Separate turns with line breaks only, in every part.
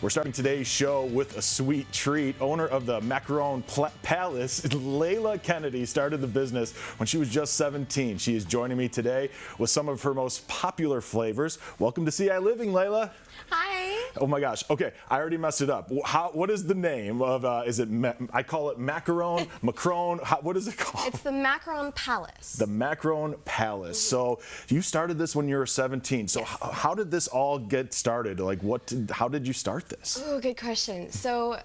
We're starting today's show with a sweet treat. Owner of the Macaron Palace, Leila Kennedy, started the business when she was just 17. She is joining me today with some of her most popular flavors. Welcome to CI Living, Leila.
Hi.
Oh my gosh. Okay, I already messed it up. What is the name of? Is it? I call it Macaron, Macron. What is it called?
It's the Macaron Palace.
The Macaron Palace. So you started this when you were 17. So
Yes.
how did this all get started? Like, how did you start this?
Oh, good question. So,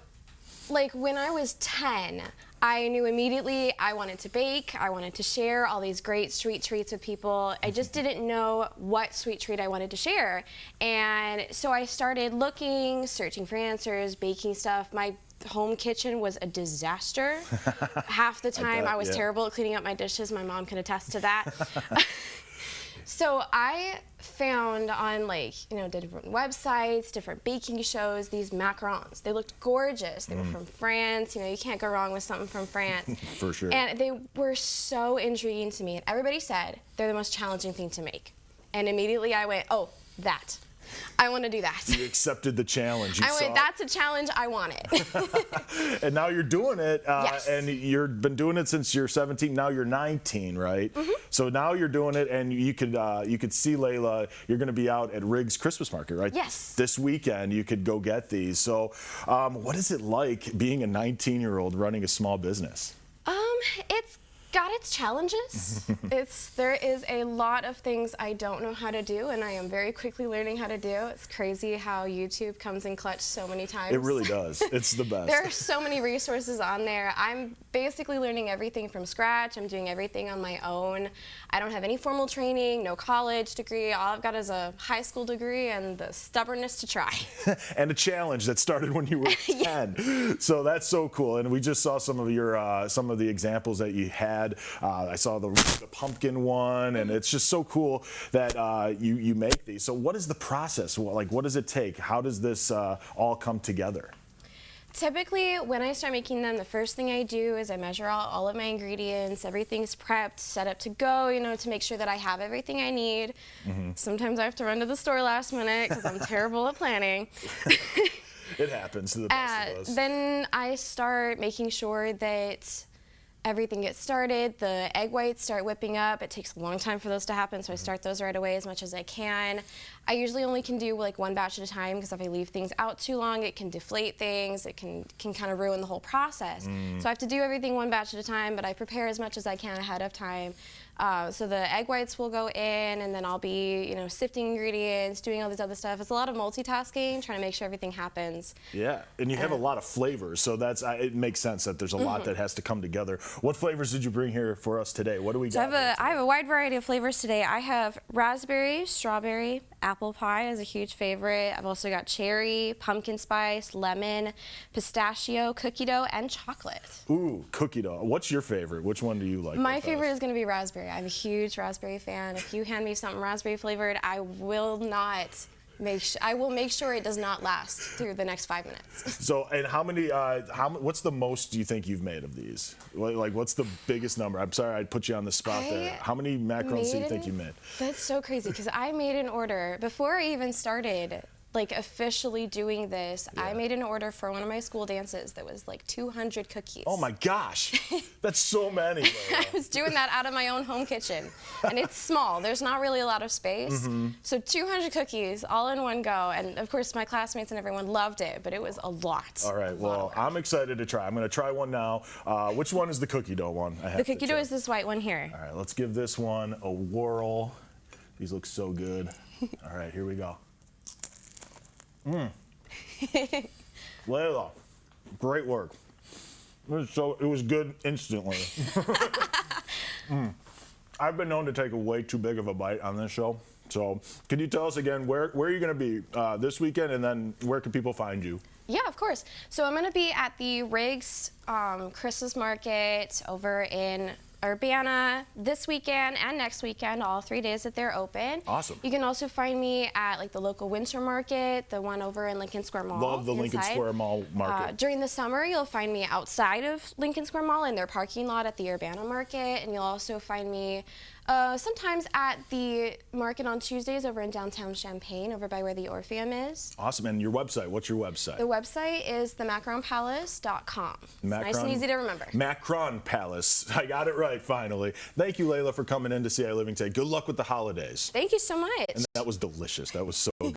like when I was 10, I knew immediately I wanted to bake. I wanted to share all these great sweet treats with people. I just didn't know what sweet treat I wanted to share. And so I started looking, searching for answers, baking stuff. My home kitchen was a disaster. Half the time I was terrible at cleaning up my dishes. My mom can attest to that. So I found on different websites, different baking shows, these macarons. They looked gorgeous. They were from France. You can't go wrong with something from France.
For sure.
And they were so intriguing to me. And everybody said they're the most challenging thing to make. And immediately I went, oh, that. I want to do that.
You accepted the challenge.
I went, that's a challenge, I want it.
And now you're doing it,
Yes.
and you've been doing it since you're 17. Now you're 19, right? Mm-hmm. So now you're doing it, and you could see Leila. You're going to be out at Riggs Christmas Market, right?
Yes.
This weekend, you could go get these. So, what is it like being a 19-year-old running a small business?
It's got its challenges. There is a lot of things I don't know how to do, and I am very quickly learning how to do. It's crazy how YouTube comes in clutch so many times.
It really does. It's the best.
There are so many resources on there. I'm basically learning everything from scratch. I'm doing everything on my own. I don't have any formal training, no college degree. All I've got is a high school degree and the stubbornness to try.
And a challenge that started when you were 10. So that's so cool. And we just saw some of the examples that you had. I saw the pumpkin one, and it's just so cool that you make these. So what is the process? What does it take? How does this all come together?
Typically, when I start making them, the first thing I do is I measure out all of my ingredients. Everything's prepped, set up to go, to make sure that I have everything I need. Mm-hmm. Sometimes I have to run to the store last minute because I'm terrible at planning.
It happens to the best of us.
Then I start making sure that everything gets started. The egg whites start whipping up. It takes a long time for those to happen, so I start those right away as much as I can. I usually only can do one batch at a time because if I leave things out too long, it can deflate things. It can kind of ruin the whole process. So I have to do everything one batch at a time, but I prepare as much as I can ahead of time. So the egg whites will go in, and then I'll be, sifting ingredients, doing all this other stuff. It's a lot of multitasking, trying to make sure everything happens.
Yeah, and you have a lot of flavors, so it makes sense that there's a lot that has to come together. What flavors did you bring here for us today? What do we got?
I have a wide variety of flavors today. I have raspberry, strawberry, apple pie is a huge favorite. I've also got cherry, pumpkin spice, lemon, pistachio, cookie dough, and chocolate.
Ooh, cookie dough. What's your favorite? Which one do you like?
My favorite is going to be raspberry. I'm a huge raspberry fan. If you hand me something raspberry flavored, I will make sure it does not last through the next 5 minutes.
So, and what's the most do you think you've made of these? What's the biggest number? I'm sorry I put you on the spot there. How many macarons do you think you made?
That's so crazy because I made an order before I even started officially doing this. I made an order for one of my school dances that was 200 cookies.
Oh my gosh, that's so many.
I was doing that out of my own home kitchen, and it's small. There's not really a lot of space. So 200 cookies all in one go, and of course my classmates and everyone loved it, but it was a lot.
All right, well, I'm excited to try. I'm going to try one now. Which one is the cookie dough one?
The cookie dough is this white one here.
All right, let's give this one a whirl. These look so good. All right, here we go. Leila, great work. It was good instantly. I've been known to take a way too big of a bite on this show. So could you tell us again, where are you going to be this weekend, and then where can people find you?
Yeah, of course. So I'm going to be at the Riggs Christmas Market over in Urbana this weekend and next weekend, all 3 days that they're open.
Awesome.
You can also find me at the local winter market, the one over in Lincoln Square Mall.
Love the Lincoln Square Mall market.
During the summer, you'll find me outside of Lincoln Square Mall in their parking lot at the Urbana Market, and you'll also find me Sometimes at the market on Tuesdays over in downtown Champaign, over by where the Orpheum is.
Awesome. And your website, what's your website?
The website is themacaronpalace.com. Nice and easy to remember.
Macaron Palace. I got it right, finally. Thank you, Leila, for coming in to WCIA Living today. Good luck with the holidays.
Thank you so much.
And that was delicious. That was so good.